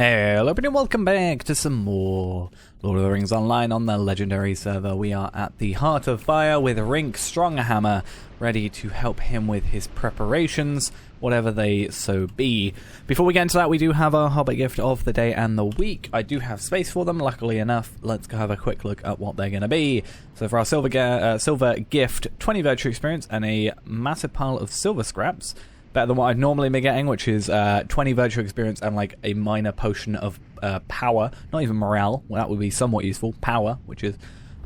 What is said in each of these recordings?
Hello everybody, welcome back to some more Lord of the Rings Online on the legendary server. We are at the Heart of Fire with Rink Stronghammer, ready to help him with his preparations, whatever they so be. Before we get into that, we do have our Hobbit gift of the day and the week. I do have space for them, luckily enough. Let's go have a quick look at what they're going to be. So for our silver gift, 20 virtue experience and a massive pile of silver scraps. Better than what I'd normally be getting, which is 20 virtue experience and like a minor potion of power. Not even morale, well, that would be somewhat useful. Power, which is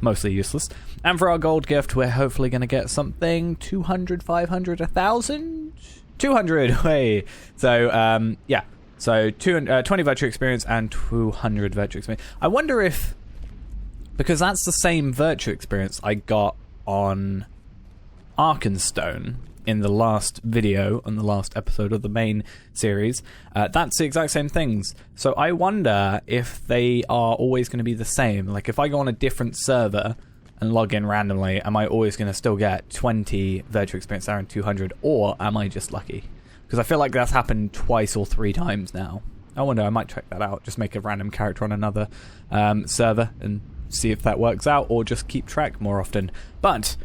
mostly useless. And for our gold gift, we're hopefully going to get something 200, 500, 1,000? 200, hey! So, yeah. So 20 virtue experience and 200 virtue experience. I wonder if, because that's the same virtue experience I got on Arkenstone in the last video, on the last episode of the main series, that's the exact same things. So I wonder if they are always going to be the same. Like if I go on a different server and log in randomly, am I always going to still get 20 virtue experience there and 200, or am I just lucky? Because I feel like that's happened twice or 3 times now. I wonder, I might check that out, just make a random character on another server and see if that works out, or just keep track more often. But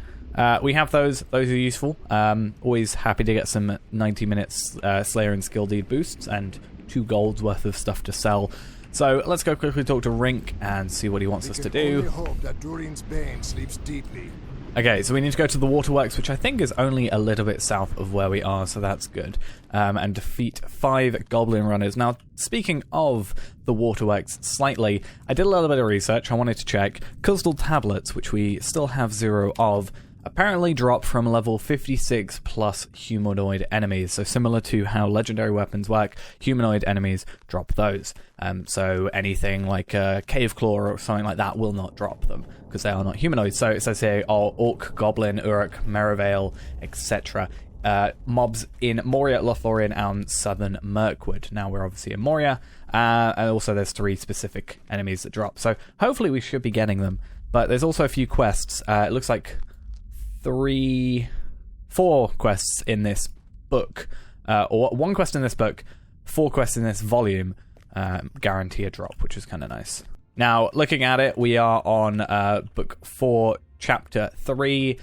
we have those are useful. Always happy to get some 90 minutes Slayer and Skill Deed boosts and 2 golds worth of stuff to sell. So let's go quickly talk to Rink and see what he wants us to do. Hope that Durin's bane sleeps deeply. Okay, so we need to go to the waterworks, which I think is only a little bit south of where we are, so that's good. And defeat 5 goblin runners. Now, speaking of the waterworks slightly, I did a little bit of research. I wanted to check. Crystal tablets, which we still have 0 of, apparently drop from level 56 plus humanoid enemies. So similar to how legendary weapons work, humanoid enemies drop those. So anything like a cave claw or something like that will not drop them, because they are not humanoids. So it says here, orc, goblin, uruk, merivale, etc. Mobs in Moria, Lothlorien, and southern Mirkwood. Now we're obviously in Moria, and also there's 3 specific enemies that drop. So hopefully we should be getting them. But there's also a few quests. It looks like 4 quests in this book, or 1 quest in this book, 4 quests in this volume guarantee a drop, which is kind of nice. Now, looking at it, we are on book 4, chapter 3.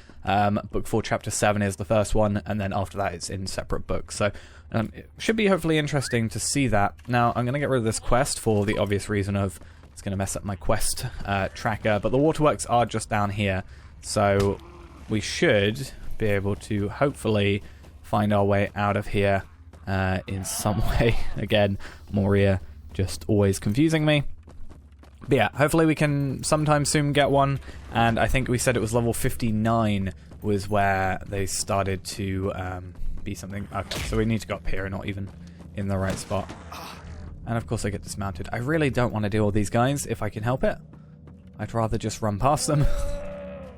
Book 4, chapter 7 is the first one, and then after that it's in separate books. So it should be hopefully interesting to see that. Now, I'm going to get rid of this quest for the obvious reason of it's going to mess up my quest tracker, but the waterworks are just down here, so we should be able to hopefully find our way out of here in some way. Again, Moria just always confusing me. But yeah, hopefully we can sometime soon get one. And I think we said it was level 59 was where they started to be something. Okay, so we need to go up here, not even in the right spot. And of course I get dismounted. I really don't want to deal with these guys if I can help it. I'd rather just run past them.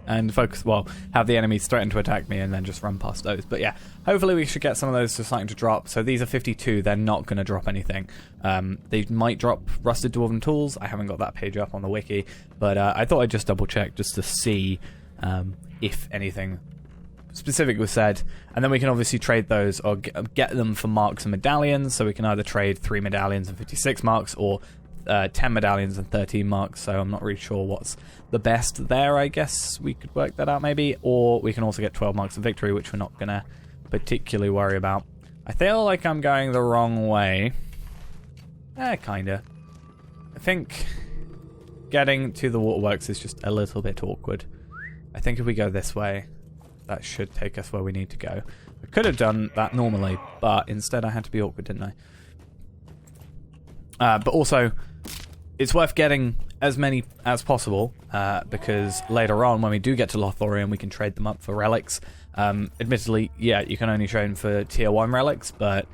And focus, well, have the enemies threaten to attack me and then just run past those. But yeah, hopefully we should get some of those starting to drop. So these are 52, they're not going to drop anything. They might drop Rusted Dwarven Tools. I haven't got that page up on the wiki, but I thought I'd just double check just to see if anything specific was said. And then we can obviously trade those or get them for marks and medallions. So we can either trade 3 medallions and 56 marks, or 10 medallions and 13 marks, so I'm not really sure what's the best there. I guess we could work that out maybe, or we can also get 12 marks of victory, which we're not going to particularly worry about. I feel like I'm going the wrong way. Kinda. I think getting to the waterworks is just a little bit awkward. I think if we go this way, that should take us where we need to go. I could have done that normally, but instead I had to be awkward, didn't I? But also, it's worth getting as many as possible, because later on, when we do get to Lothlorien, we can trade them up for relics. Admittedly, yeah, you can only trade them for tier 1 relics, but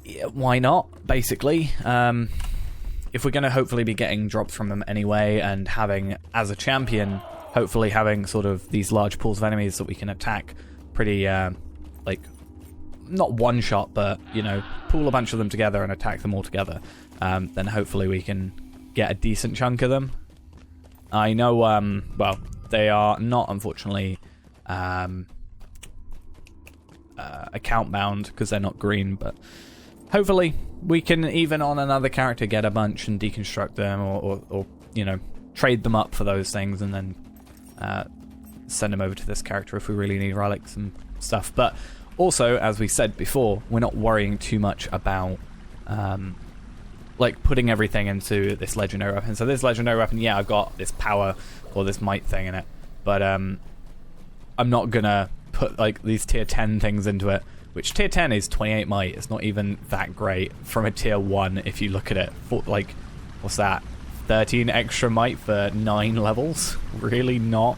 yeah, why not, basically? If we're going to hopefully be getting drops from them anyway, and having, as a champion, hopefully having sort of these large pools of enemies that we can attack pretty, like, not one shot, but, you know, pool a bunch of them together and attack them all together, then hopefully we can get a decent chunk of them. I know, well, they are not, unfortunately, account bound because they're not green, but hopefully we can even on another character get a bunch and deconstruct them, or you know, trade them up for those things, and then send them over to this character if we really need relics and stuff. But also, as we said before, we're not worrying too much about like putting everything into this legendary weapon. So this legendary weapon, yeah, I've got this power or this might thing in it, but I'm not gonna put like these tier 10 things into it, which tier 10 is 28 might. It's not even that great from a tier 1 if you look at it. For, like, what's that? 13 extra might for 9 levels? Really not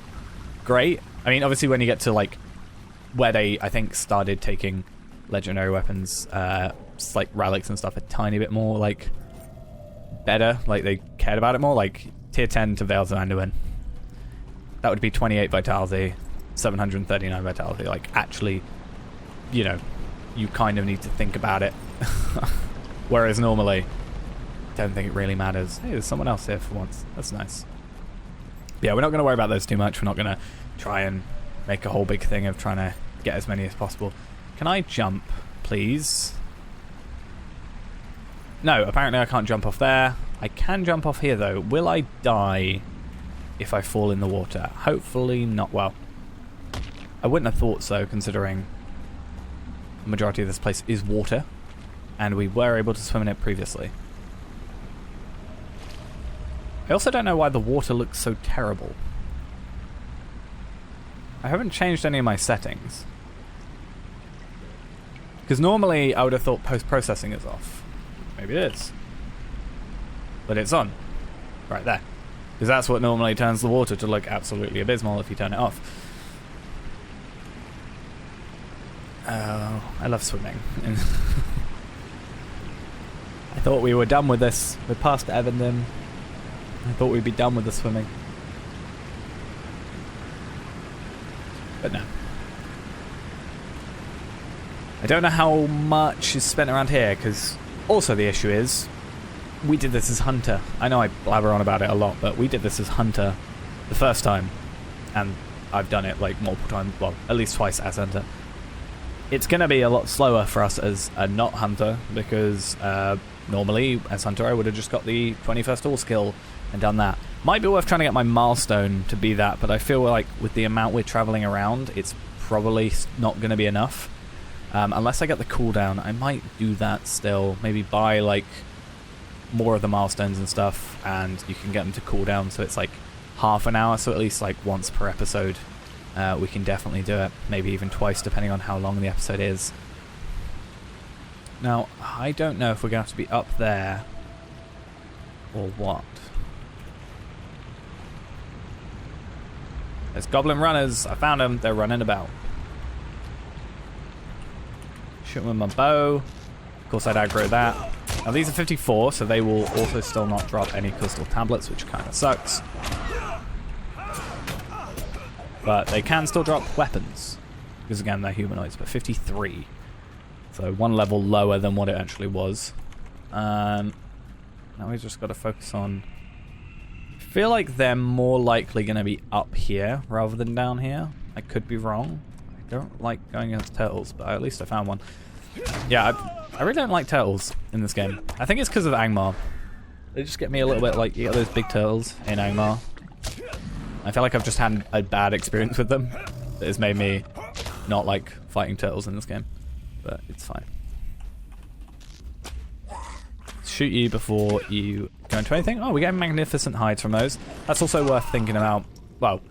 great. I mean, obviously when you get to like where they, I think, started taking legendary weapons, like relics and stuff, a tiny bit more like better, like they cared about it more, like tier 10 to Veils of Anduin. That would be 28 vitality, 739 vitality. Like, actually, you know, you kind of need to think about it. Whereas normally, don't think it really matters. Hey, there's someone else here for once. That's nice. Yeah, we're not going to worry about those too much. We're not going to try and make a whole big thing of trying to get as many as possible. Can I jump, please? No, apparently I can't jump off there. I can jump off here, though. Will I die if I fall in the water? Hopefully not. Well, I wouldn't have thought so, considering the majority of this place is water, and we were able to swim in it previously. I also don't know why the water looks so terrible. I haven't changed any of my settings, because normally I would have thought post-processing is off. Maybe it is. But it's on. Right there. Because that's what normally turns the water to look absolutely abysmal if you turn it off. Oh, I love swimming. I thought we were done with this. We're past Evenden. I thought we'd be done with the swimming. But no. I don't know how much is spent around here, because also the issue is we did this as Hunter. I know I blabber on about it a lot, but we did this as Hunter the first time, and I've done it like multiple times, well, at least twice as Hunter. It's going to be a lot slower for us as a not Hunter, because normally as Hunter I would have just got the 21st All skill and done that. Might be worth trying to get my milestone to be that, but I feel like with the amount we're traveling around, it's probably not going to be enough. Unless I get the cooldown, I might do that still. Maybe buy like more of the milestones and stuff, and you can get them to cooldown, so it's like half an hour, so at least like once per episode. We can definitely do it. Maybe even twice, depending on how long the episode is. Now, I don't know if we're going to have to be up there or what. There's goblin runners. I found them. They're running about. Shoot them with my bow. Of course, I'd aggro that. Now, these are 54, so they will also still not drop any crystal tablets, which kind of sucks. But they can still drop weapons, because again, they're humanoids, but 53. So one level lower than what it actually was. Now we've just got to focus on... I feel like they're more likely going to be up here rather than down here. I could be wrong. I don't like going against turtles, but at least I found one. Yeah, I really don't like turtles in this game. I think it's because of Angmar. They just get me a little bit like, you got those big turtles in Angmar. I feel like I've just had a bad experience with them that has made me not like fighting turtles in this game. But it's fine. Shoot you before you go into anything. Oh, we get magnificent hides from those. That's also worth thinking about. Well,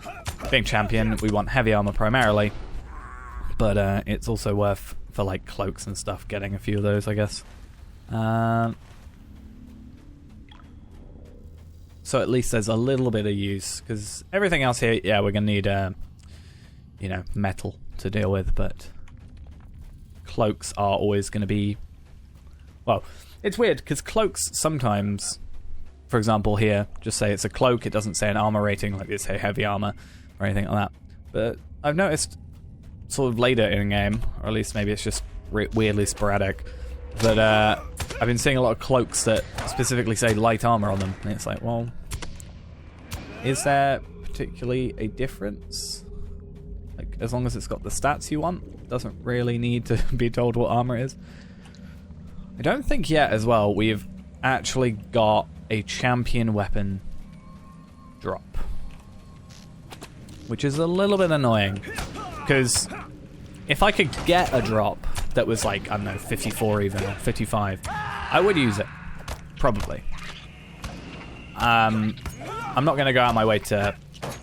being champion, we want heavy armor primarily. But it's also worth, for like cloaks and stuff, getting a few of those, I guess. So at least there's a little bit of use, because everything else here, yeah, we're going to need, you know, metal to deal with, but cloaks are always going to be... Well, it's weird, because cloaks sometimes, for example here, just say it's a cloak, it doesn't say an armor rating, like they say heavy armor or anything like that. But I've noticed sort of later in game, or at least maybe it's just weirdly sporadic, that I've been seeing a lot of cloaks that specifically say light armor on them, and it's like, well, is there particularly a difference? Like, as long as it's got the stats you want, it doesn't really need to be told what armor it is. I don't think yet as well we've actually got a champion weapon drop, which is a little bit annoying, because if I could get a drop that was like, I don't know, 54 even, or 55, I would use it, probably. I'm not going to go out of my way to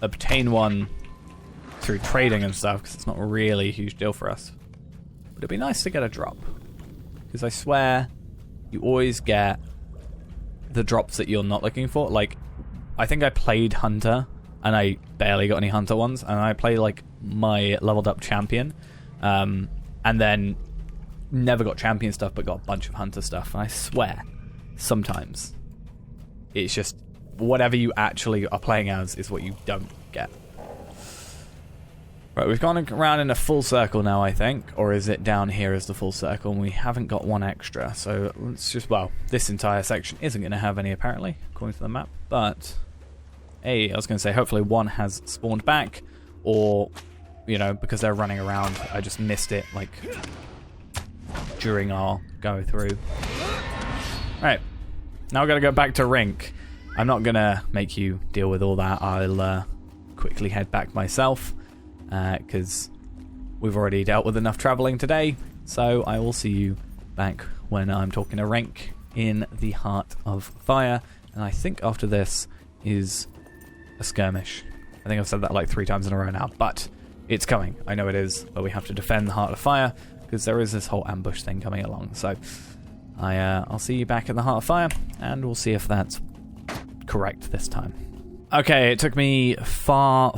obtain one through trading and stuff, because it's not really a huge deal for us. But it'd be nice to get a drop, because I swear you always get the drops that you're not looking for. Like, I think I played Hunter, and I barely got any Hunter ones, and I played like my leveled up champion, and then never got champion stuff, but got a bunch of Hunter stuff. And I swear, sometimes it's just whatever you actually are playing as is what you don't get. Right, we've gone around in a full circle now, I think. Or is it down here as the full circle and we haven't got one extra? So let's just, well, this entire section isn't going to have any apparently, according to the map. But, hey, I was going to say, hopefully one has spawned back. Or, you know, because they're running around, I just missed it, like, during our go through. Right, now we've got to go back to Rink. I'm not going to make you deal with all that. I'll quickly head back myself. Because we've already dealt with enough travelling today, so I will see you back when I'm talking to Rank in the Heart of Fire, and I think after this is a skirmish. I think I've said that like 3 times in a row now, but it's coming. I know it is, but we have to defend the Heart of Fire, because there is this whole ambush thing coming along, so I'll see you back at the Heart of Fire, and we'll see if that's correct this time. Okay, it took me far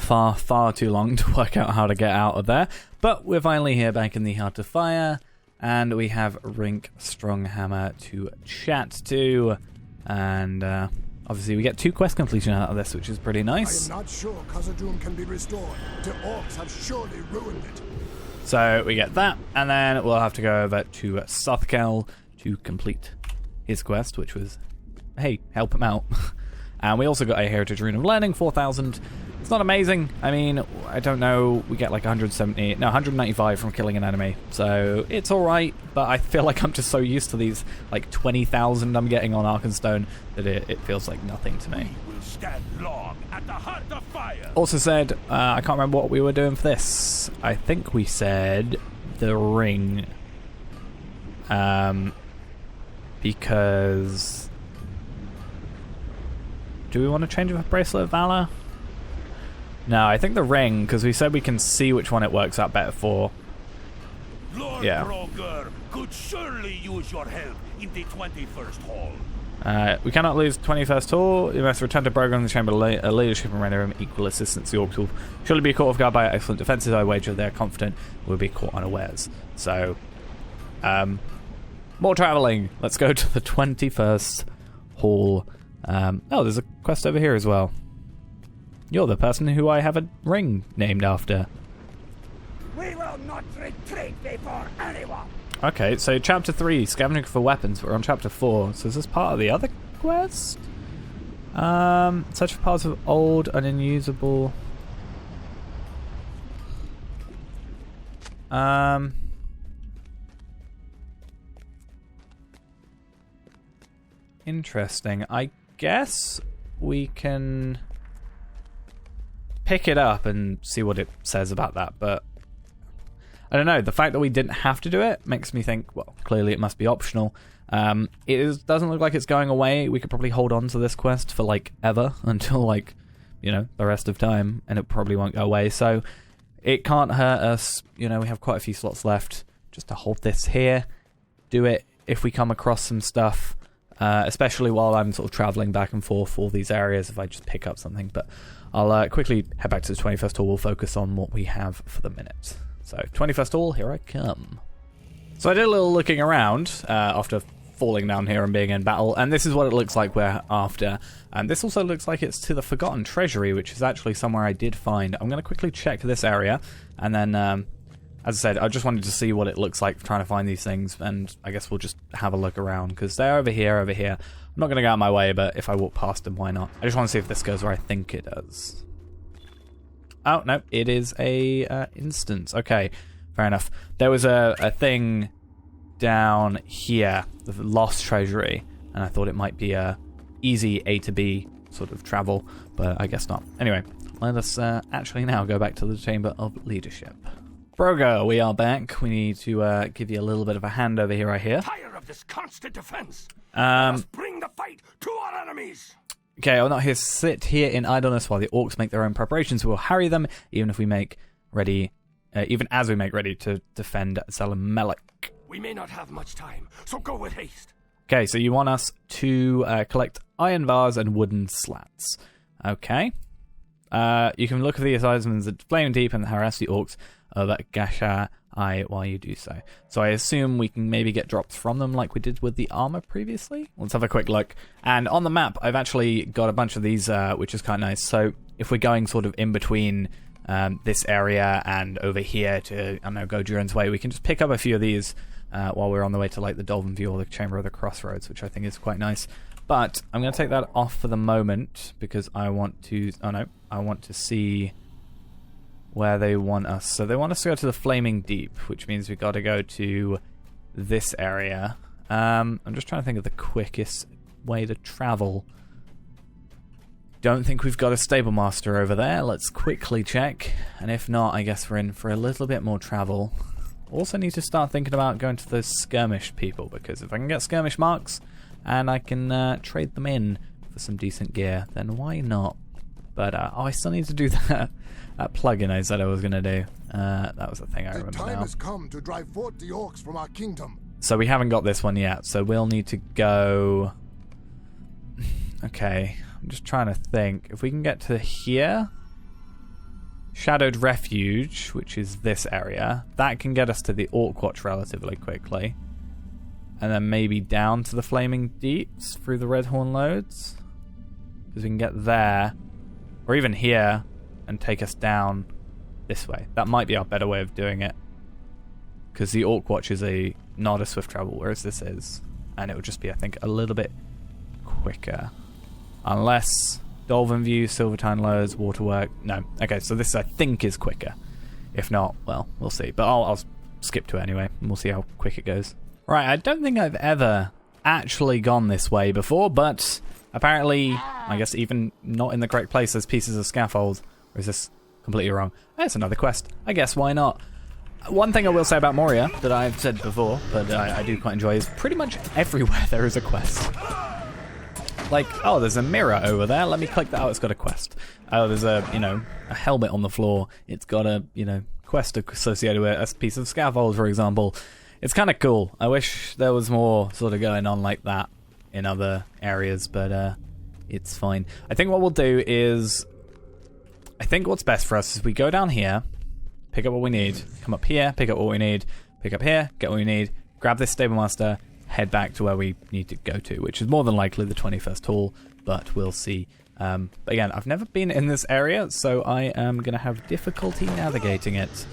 too long to work out how to get out of there, but we're finally here back in the Heart of Fire, and we have Rink Stronghammer to chat to, and obviously we get 2 quest completion out of this, which is pretty nice. I am not sure Khazad-dûm can be restored. The orcs have surely ruined it. So we get that, and then we'll have to go over to Sothkel to complete his quest, which was, hey, help him out. And we also got a Heritage Rune of Learning, 4,000. It's not amazing. I mean, I don't know. We get like 195 from killing an enemy. So it's alright, but I feel like I'm just so used to these like 20,000 I'm getting on Arkenstone that it feels like nothing to me. We will stand long at the Heart of Fire. Also said, I can't remember what we were doing for this. I think we said the ring. Because... do we want to change it for Bracelet of Valor? No, I think the ring, because we said we can see which one it works out better for. Lord Broger could surely use your help in the 21st Hall. We cannot lose 21st Hall. You must return to Degron the Champion a leadership and render him equal assistance to the Orc. Surely be caught off guard by excellent defenses. I wager they're confident we'll be caught unawares. So, more travelling. Let's go to the 21st Hall. Oh, there's a quest over here as well. You're the person who I have a ring named after. We will not retreat before anyone. Okay, so chapter 3, scavenging for weapons. We're on chapter 4. So is this part of the other quest? Search for parts of old and unusable. Interesting. I guess we can pick it up and see what it says about that, but I don't know. The fact that we didn't have to do it makes me think, well, clearly it must be optional. Doesn't look like it's going away. We could probably hold on to this quest for like ever until like, you know, the rest of time, and it probably won't go away. So it can't hurt us. You know, we have quite a few slots left just to hold this here. Do it if we come across some stuff. Especially while I'm sort of travelling back and forth for all these areas, if I just pick up something. But I'll quickly head back to the 21st Hall. We'll focus on what we have for the minute. So, 21st Hall, here I come. So I did a little looking around after falling down here and being in battle, and this is what it looks like we're after. And this also looks like it's to the Forgotten Treasury, which is actually somewhere I did find. I'm going to quickly check this area, and then... as I said, I just wanted to see what it looks like trying to find these things, and I guess we'll just have a look around, because they're over here. I'm not going to go out of my way, but if I walk past them, why not? I just want to see if this goes where I think it does. Oh, no, it is a instance. Okay, fair enough. There was a thing down here, the lost treasury, and I thought it might be a easy A to B sort of travel, but I guess not. Anyway, let us actually now go back to the Chamber of Leadership. Brogo, we are back. We need to give you a little bit of a hand over here, I hear. Tired of this constant defense. Let us bring the fight to our enemies. Okay, I'll not here sit here in idleness while the orcs make their own preparations. We will harry them, even as we make ready to defend Zalamelech. We may not have much time, so go with haste. Okay, so you want us to collect iron bars and wooden slats. Okay. You can look for these items that flame deep and harass the orcs of Gasha while you do so. So I assume we can maybe get drops from them like we did with the armor previously. Let's have a quick look. And on the map, I've actually got a bunch of these, which is kind of nice. So if we're going sort of in between this area and over here to, I don't know, go Durin's Way, we can just pick up a few of these while we're on the way to like the Dolphin View or the Chamber of the Crossroads, which I think is quite nice. But I'm going to take that off for the moment because I want to, I want to see where they want us. So they want us to go to the Flaming Deep, which means we've got to go to this area. I'm just trying to think of the quickest way to travel. Don't think we've got a stable master over there. Let's quickly check. And if not, I guess we're in for a little bit more travel. Also need to start thinking about going to those skirmish people, because if I can get skirmish marks and I can trade them in for some decent gear, then why not? But I still need to do that plugin I said I was going to do. That was the thing I remember now. The time has come to drive forth the orcs from our kingdom. So we haven't got this one yet, so we'll need to go... Okay, I'm just trying to think. If we can get to here... Shadowed Refuge, which is this area, that can get us to the Orc Watch relatively quickly. And then maybe down to the Flaming Deeps through the Redhorn Loads. Because we can get there, or even here, and take us down this way. That might be our better way of doing it. Because the Orc Watch is not a swift travel, whereas this is. And it would just be, I think, a little bit quicker. Unless... Dolphin View, Silvertine Loads, Waterwork. No. Okay, so this I think is quicker. If not, well, we'll see. But I'll skip to it anyway, and we'll see how quick it goes. Right, I don't think I've ever actually gone this way before, but apparently, I guess even not in the correct place, there's pieces of scaffold. Or is this completely wrong? That's another quest. I guess, why not? One thing I will say about Moria, that I've said before, but I do quite enjoy, is pretty much everywhere there is a quest. Like, oh, there's a mirror over there. Let me click that. Oh, it's got a quest. Oh, there's a helmet on the floor. It's got a, quest associated with it. A piece of scaffold, for example. It's kind of cool. I wish there was more sort of going on like that in other areas, but it's fine. I think what we'll do is... I think what's best for us is we go down here, pick up what we need, come up here, pick up what we need, pick up here, get what we need, grab this stable master, head back to where we need to go to, which is more than likely the 21st hall, but we'll see. But again, I've never been in this area, so I am going to have difficulty navigating it.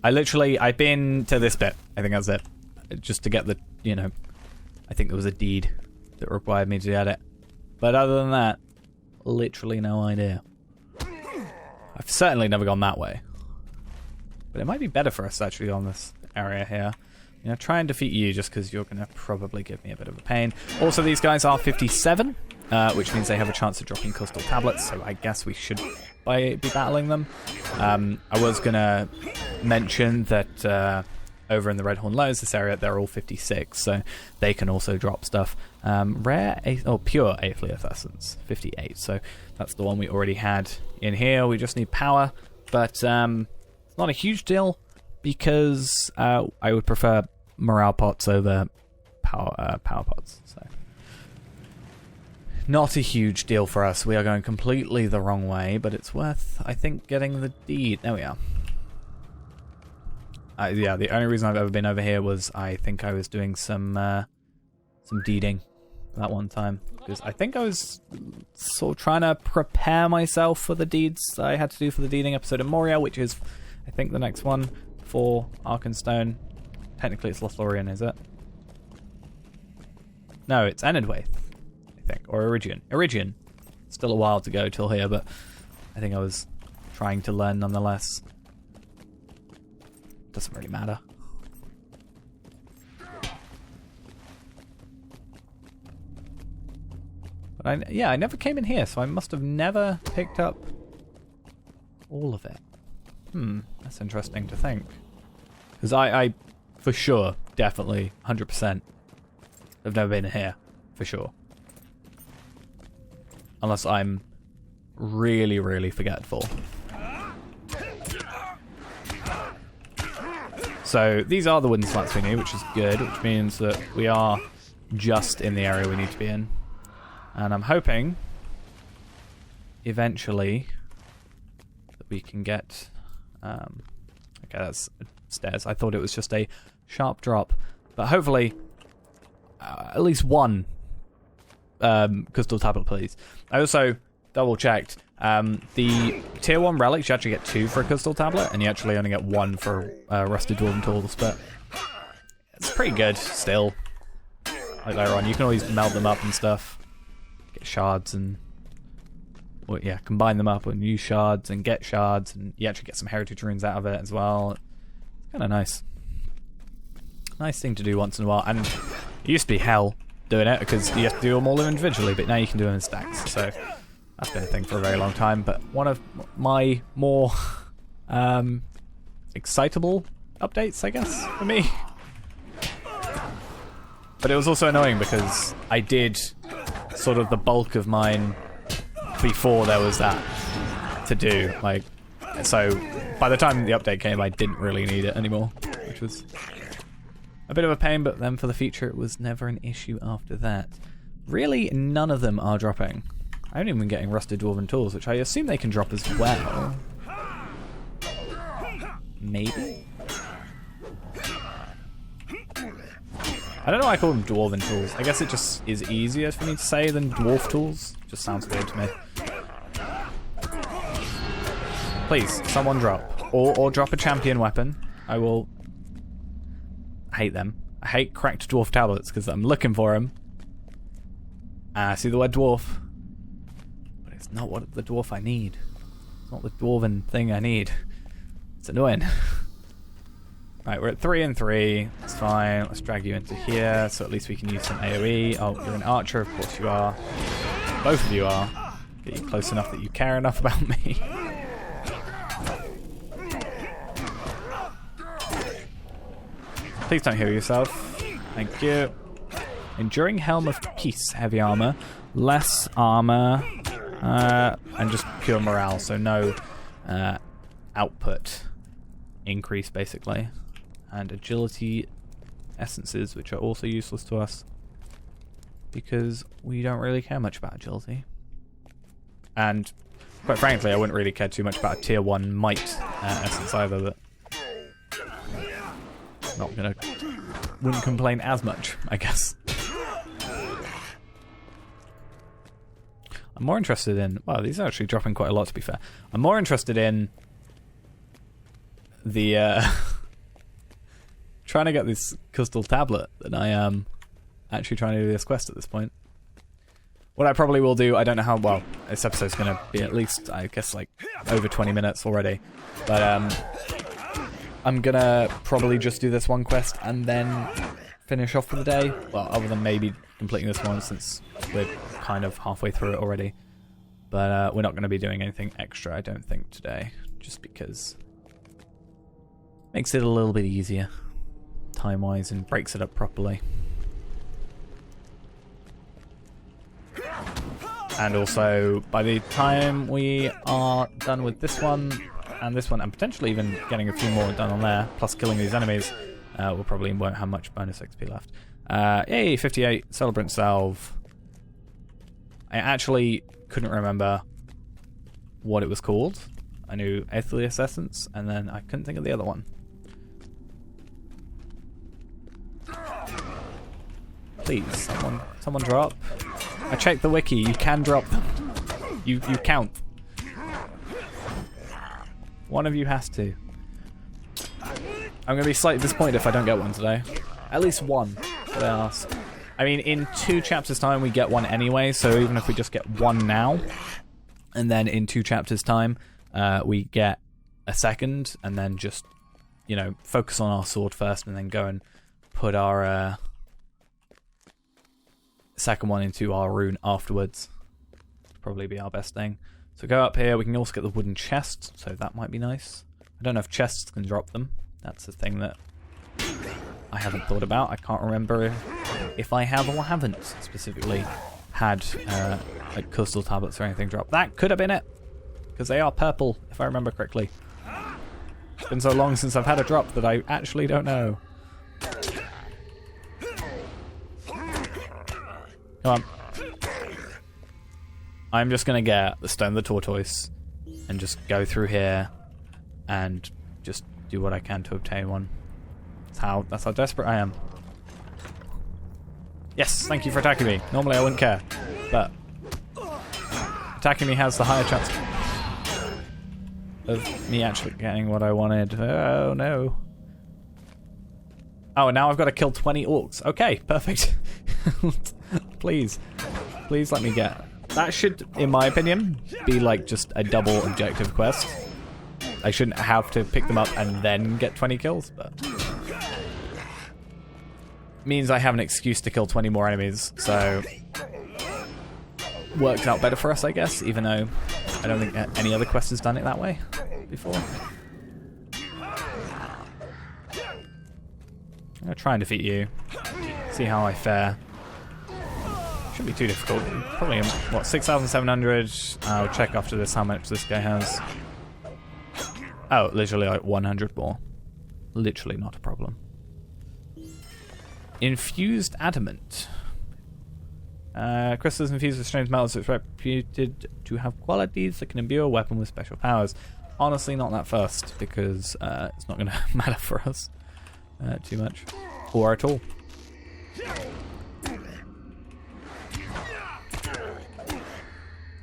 I've been to this bit. I think that's it. Just to get the, I think there was a deed that required me to get it. But other than that, literally no idea. I've certainly never gone that way. But it might be better for us actually on this area here. Try and defeat you just because you're going to probably give me a bit of a pain. Also, these guys are 57, which means they have a chance of dropping coastal tablets, so I guess we should be battling them. I was going to mention that over in the Redhorn Lows, this area, they're all 56, so they can also drop stuff. Pure 8th Leaf Essence, 58, so that's the one we already had in here. We just need power, but it's not a huge deal, because I would prefer morale pots over power pots. So not a huge deal for us. We are going completely the wrong way, but it's worth, I think, getting the deed. There we are. Yeah, the only reason I've ever been over here was I think I was doing some deeding that one time, because I think I was sort of trying to prepare myself for the deeds I had to do for the deeding episode of Moria, which is, I think, the next one for Arkenstone. Technically it's Lothlorien, is it? No, it's Enedwaith, I think, or Irigian. Irigian. Still a while to go till here, but I think I was trying to learn nonetheless. Doesn't really matter. Yeah, I never came in here, so I must have never picked up all of it. That's interesting to think. Because I, for sure, definitely, 100%, have never been here, for sure. Unless I'm really, really forgetful. So these are the wooden slats we need, which is good, which means that we are just in the area we need to be in. And I'm hoping, eventually, that we can get... okay, that's stairs. I thought it was just a sharp drop. But hopefully, at least one crystal tablet, please. I also double-checked. The tier 1 relics, you actually get 2 for a crystal tablet, and you actually only get 1 for rusted dwarven tools, but it's pretty good still. Like later on, you can always melt them up and stuff, get shards and, well, yeah, combine them up and use shards and get shards, and you actually get some heritage runes out of it as well. It's kind of nice. Nice thing to do once in a while, and it used to be hell doing it because you have to do them all individually, but now you can do them in stacks, so that's been a thing for a very long time. But one of my more excitable updates, I guess, for me. But it was also annoying because I did sort of the bulk of mine before there was that to do. Like, so by the time the update came, I didn't really need it anymore, which was a bit of a pain, but then for the future, it was never an issue after that. Really, none of them are dropping. I haven't even been getting rusted dwarven tools, which I assume they can drop as well. Maybe? I don't know why I call them dwarven tools. I guess it just is easier for me to say than dwarf tools. Just sounds weird to me. Please, someone drop. Or drop a champion weapon. I will... I hate them. I hate cracked dwarf tablets because I'm looking for them. And I see the word dwarf. But it's not what the dwarf I need. It's not the dwarven thing I need. It's annoying. Right, we're at 3 and 3. That's fine. Let's drag you into here so at least we can use some AoE. Oh, you're an archer. Of course you are. Both of you are. Get you close enough that you care enough about me. Please don't heal yourself. Thank you. Enduring Helm of Peace, heavy armor. Less armor. And just pure morale, so no output increase, basically. And agility essences, which are also useless to us because we don't really care much about agility. And quite frankly, I wouldn't really care too much about a tier 1 might essence either, but wouldn't complain as much, I guess. I'm more interested in, wow, these are actually dropping quite a lot, to be fair. I'm more interested in the trying to get this crystal tablet than I am actually trying to do this quest at this point. What I probably will do, I don't know how, well, this episode's going to be at least, I guess, like, over 20 minutes already. But I'm going to probably just do this one quest and then finish off for the day. Well, other than maybe completing this one since we're kind of halfway through it already. But we're not going to be doing anything extra, I don't think, today. Just because it makes it a little bit easier time-wise and breaks it up properly. And also, by the time we are done with this one, and potentially even getting a few more done on there, plus killing these enemies, we'll probably won't have much bonus XP left. Yay, 58, Celebrant Salve. I actually couldn't remember what it was called. I knew Aetherius Essence, and then I couldn't think of the other one. Please, someone drop. I checked the wiki, you can drop them. You count. One of you has to. I'm going to be slightly disappointed if I don't get one today. At least one, I ask. I mean, in 2 chapters' time we get one anyway, so even if we just get one now, and then in 2 chapters' time we get a second, and then just, you know, focus on our sword first, and then go and put our second one into our rune afterwards. probably be our best thing. So go up here. We can also get the wooden chest, so that might be nice. I don't know if chests can drop them. That's a thing that I haven't thought about. I can't remember if I have or haven't specifically had like crystal tablets or anything drop. That could have been it, because they are purple, if I remember correctly. It's been so long since I've had a drop that I actually don't know. Come on. I'm just going to get the Stone of the Tortoise and just go through here and just do what I can to obtain one. That's how desperate I am. Yes, thank you for attacking me. Normally I wouldn't care, but attacking me has the higher chance of me actually getting what I wanted. Oh no. Oh, now I've got to kill 20 orcs. Okay, perfect. Please let me get. That should, in my opinion, be like just a double objective quest. I shouldn't have to pick them up and then get 20 kills, but means I have an excuse to kill 20 more enemies, so works out better for us, I guess, even though I don't think any other quest has done it that way before. I'm gonna try and defeat you, see how I fare. Shouldn't be too difficult. Probably, what, 6,700? I'll check after this how much this guy has. Oh, literally like 100 more. Literally not a problem. Infused adamant. Crystals infused with strange metals that's reputed to have qualities that can imbue a weapon with special powers. Honestly, not that first, because it's not going to matter for us too much. Or at all.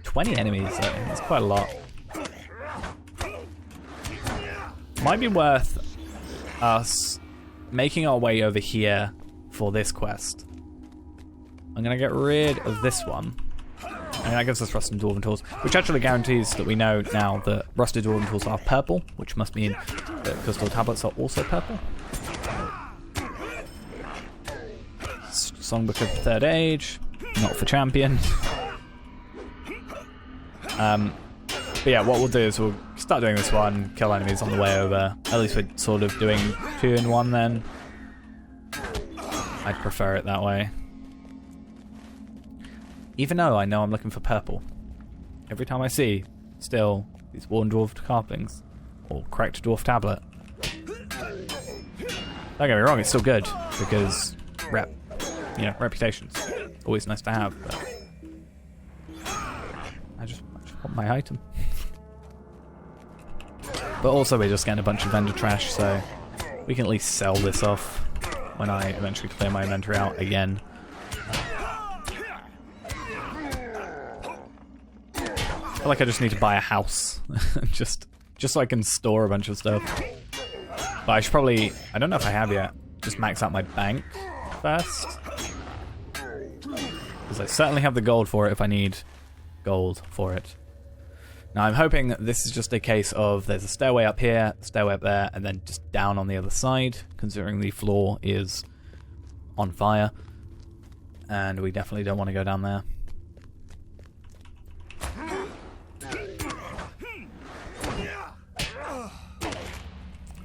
$20 enemies, though. That's quite a lot. Might be worth us making our way over here for this quest. I'm going to get rid of this one. And that gives us rusted dwarven tools, which actually guarantees that we know now that rusted dwarven tools are purple, which must mean that crystal tablets are also purple. Songbook of Third Age, not for champion. But yeah, what we'll do is we'll start doing this one, kill enemies on the way over. At least we're sort of doing 2 in 1 then. I'd prefer it that way. Even though I know I'm looking for purple. Every time I see, still, these worn dwarf carvings. Or cracked dwarf tablet. Don't get me wrong, it's still good. Because reputation's always nice to have. But I just want my item. But also we're just getting a bunch of vendor trash, so we can at least sell this off when I eventually clear my inventory out again. I feel like I just need to buy a house. just so I can store a bunch of stuff. But I should probably, I don't know if I have yet, just max out my bank first. Because I certainly have the gold for it if I need gold for it. Now I'm hoping that this is just a case of there's a stairway up here, stairway up there, and then just down on the other side, considering the floor is on fire. And we definitely don't want to go down there.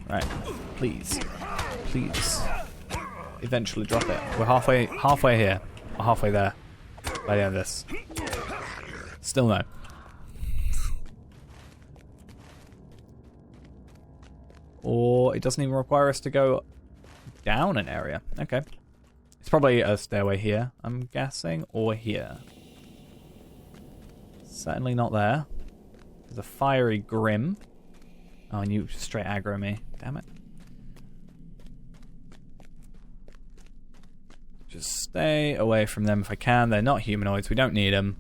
Right, please. Eventually drop it. We're halfway here. Or halfway there. By the end of this. Still no. Or it doesn't even require us to go down an area. Okay. It's probably a stairway here, I'm guessing, or here. Certainly not there. There's a fiery grim. Oh, and you straight aggro me. Damn it. Just stay away from them if I can. They're not humanoids. We don't need them.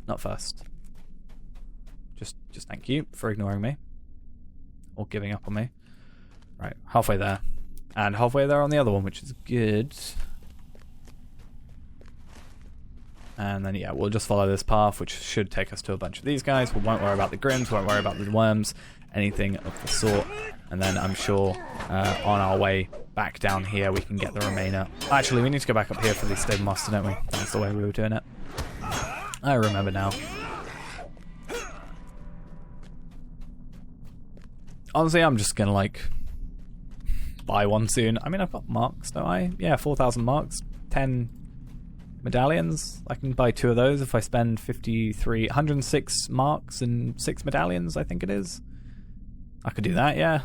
Not first. Just thank you for ignoring me. Or giving up on me. Right, halfway there. And halfway there on the other one, which is good. And then, yeah, we'll just follow this path, which should take us to a bunch of these guys. We won't worry about the grims, won't worry about the worms, anything of the sort. And then I'm sure on our way back down here, we can get the remainder. Actually, we need to go back up here for the stable master, don't we? That's the way we were doing it. I remember now. Honestly, I'm just gonna like buy one soon. I mean, I've got marks, don't I? Yeah, 4,000 marks, 10 medallions. I can buy 2 of those if I spend 106 marks and 6 medallions, I think it is. I could do that, yeah.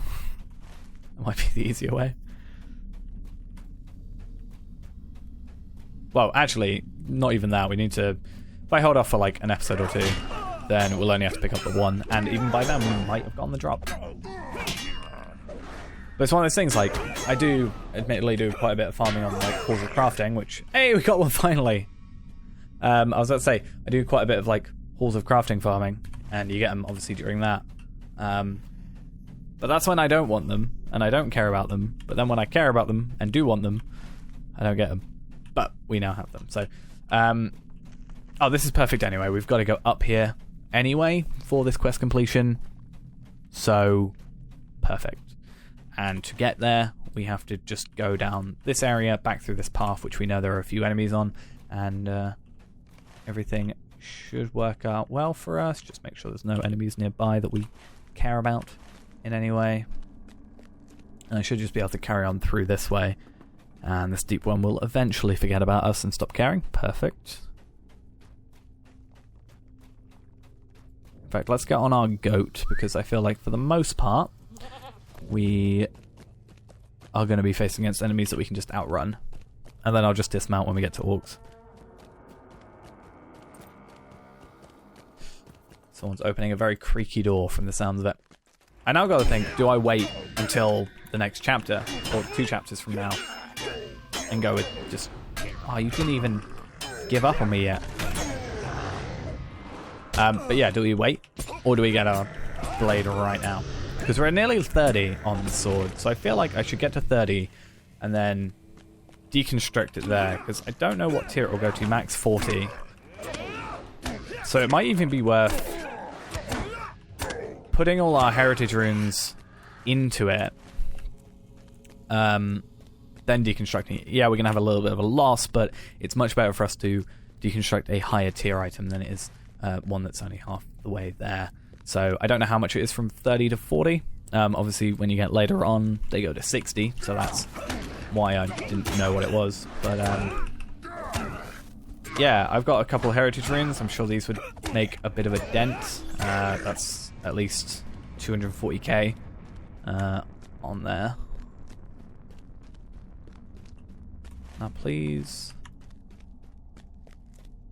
That might be the easier way. Well, actually, not even that. We need to... If I hold off for like an episode or 2, then we'll only have to pick up the 1. And even by then, we might have gotten the drop. But it's one of those things, like, I do admittedly do quite a bit of farming on like halls of crafting, which, hey, we got one finally. I was about to say, I do quite a bit of like halls of crafting farming, and you get them obviously during that. But that's when I don't want them, and I don't care about them. But then when I care about them and do want them, I don't get them. But we now have them. So, oh, this is perfect anyway. We've got to go up here anyway for this quest completion. So, perfect. And to get there, we have to just go down this area, back through this path, which we know there are a few enemies on, and everything should work out well for us. Just make sure there's no enemies nearby that we care about in any way. And I should just be able to carry on through this way, and this deep one will eventually forget about us and stop caring. Perfect. In fact, let's get on our goat, because I feel like for the most part, we are going to be facing against enemies that we can just outrun. And then I'll just dismount when we get to orcs. Someone's opening a very creaky door from the sounds of it. I now got to think, do I wait until the next chapter, or 2 chapters from now, and go with just... Oh, you didn't even give up on me yet. But yeah, do we wait? Or do we get our blade right now? Because we're at nearly 30 on the sword, so I feel like I should get to 30 and then deconstruct it there, because I don't know what tier it will go to, max 40. So it might even be worth putting all our heritage runes into it, then deconstructing it. Yeah, we're going to have a little bit of a loss, but it's much better for us to deconstruct a higher tier item than it is one that's only half the way there. So I don't know how much it is from 30 to 40. Obviously, when you get later on, they go to 60. So that's why I didn't know what it was. But yeah, I've got a couple heritage runes. I'm sure these would make a bit of a dent. That's at least 240k on there. Now, please.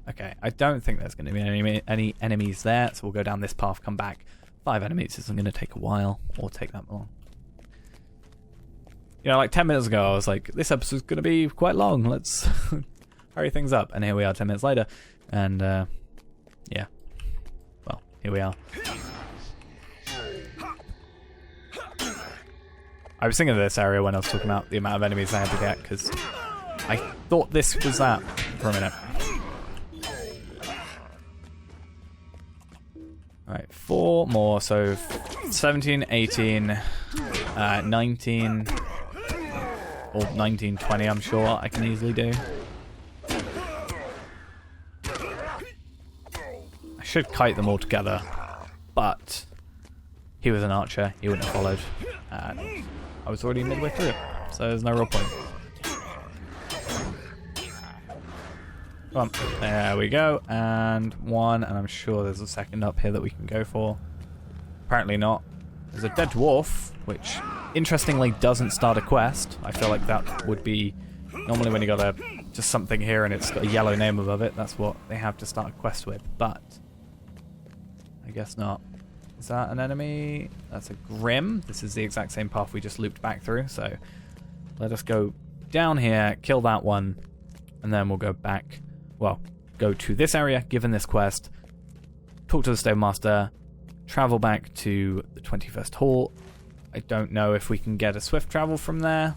Okay, I don't think there's going to be any enemies there, so we'll go down this path, come back. 5 enemies isn't going to take a while, or take that long. You know, like 10 minutes ago, I was like, this episode's going to be quite long, let's hurry things up. And here we are 10 minutes later, and yeah. Well, here we are. I was thinking of this area when I was talking about the amount of enemies I had to get, because I thought this was that for a minute. Alright, 4 more, so 17, 18, 19, or 19, 20 I'm sure I can easily do. I should kite them all together, but he was an archer, he wouldn't have followed, and I was already midway through it, so there's no real point. Come on. There we go, and 1, and I'm sure there's a second up here that we can go for. Apparently not. There's a dead dwarf, which interestingly doesn't start a quest. I feel like that would be normally when you got just something here and it's got a yellow name above it, that's what they have to start a quest with, but I guess not. Is that an enemy? That's a Grim. This is the exact same path we just looped back through, so let us go down here, kill that one, and then we'll go back. Well, go to this area, given this quest, talk to the Stone Master, travel back to the 21st Hall. I don't know if we can get a swift travel from there.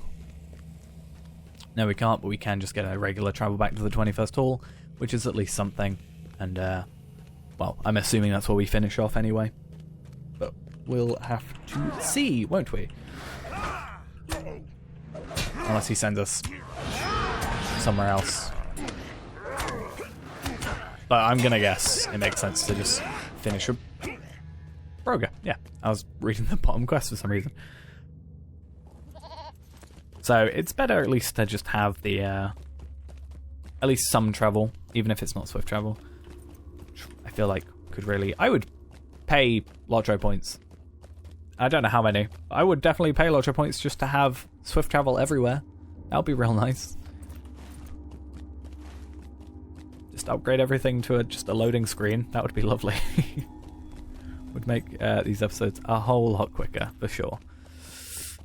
No, we can't, but we can just get a regular travel back to the 21st Hall, which is at least something. And, well, I'm assuming that's where we finish off anyway. But we'll have to see, won't we? Unless he sends us somewhere else. But I'm gonna guess it makes sense to just finish with Broga. Yeah, I was reading the bottom quest for some reason. So it's better at least to just have the at least some travel, even if it's not swift travel. I feel like could really... I would pay LOTRO points. I don't know how many. I would definitely pay LOTRO points just to have swift travel everywhere. That would be real nice. Just upgrade everything to just a loading screen. That would be lovely. Would make these episodes a whole lot quicker, for sure.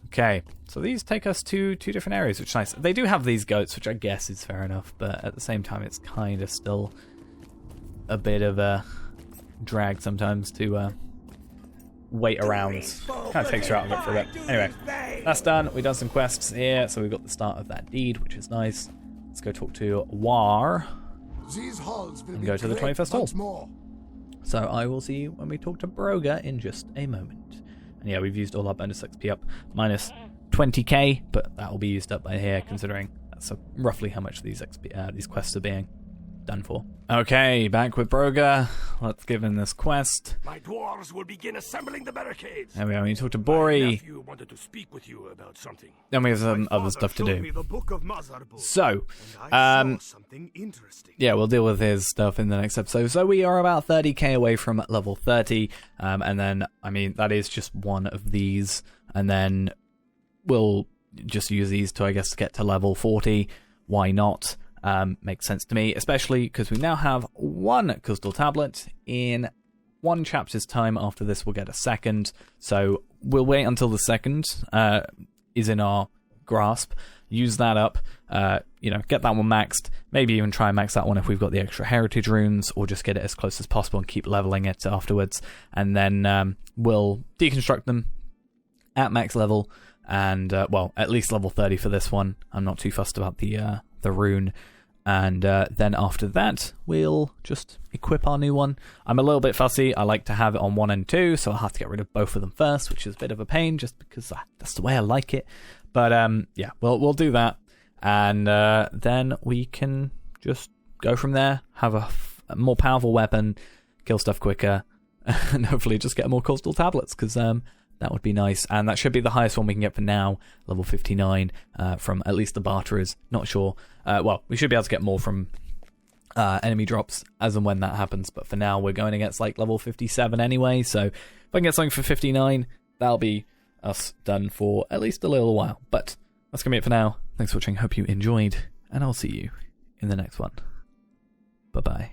Okay, so these take us to 2 different areas, which is nice. They do have these goats, which I guess is fair enough, but at the same time it's kind of still a bit of a drag sometimes to wait around. Kind of takes you out of it for a bit. Anyway, that's done. We've done some quests here, so we've got the start of that deed, which is nice. Let's go talk to War and go to the 21st hall. So I will see you when we talk to Broga in just a moment. And yeah, we've used all our bonus XP up, minus 20k, but that will be used up by here, considering that's roughly how much these quests are being done for. Okay, back with Broga. Let's give him this quest. My dwarves will begin assembling the barricades. There we are. We talk to Bori. My nephew wanted to speak with you about something. Then we have some other stuff to do. So, something interesting. Yeah, we'll deal with his stuff in the next episode. So we are about 30k away from level 30, and then, I mean, that is just one of these, and then we'll just use these to, I guess, get to level 40. Why not? Makes sense to me, especially because we now have 1 crystal tablet. In 1 chapter's time after this, we'll get a second. So we'll wait until the second is in our grasp, use that up, get that one maxed, maybe even try and max that one if we've got the extra heritage runes, or just get it as close as possible and keep leveling it afterwards. And then we'll deconstruct them at max level, and at least level 30 for this one. I'm not too fussed about the rune. And then after that, we'll just equip our new one. I'm a little bit fussy. I like to have it on 1 and 2, so I'll have to get rid of both of them first, which is a bit of a pain, just because that's the way I like it. But yeah, we'll do that, and then we can just go from there. Have a more powerful weapon, kill stuff quicker, and hopefully just get more crystal tablets, because that would be nice. And that should be the highest one we can get for now, level 59, from at least the barterers. Not sure. We should be able to get more from enemy drops as and when that happens. But for now, we're going against like level 57 anyway. So if I can get something for 59, that'll be us done for at least a little while. But that's going to be it for now. Thanks for watching. Hope you enjoyed. And I'll see you in the next one. Bye-bye.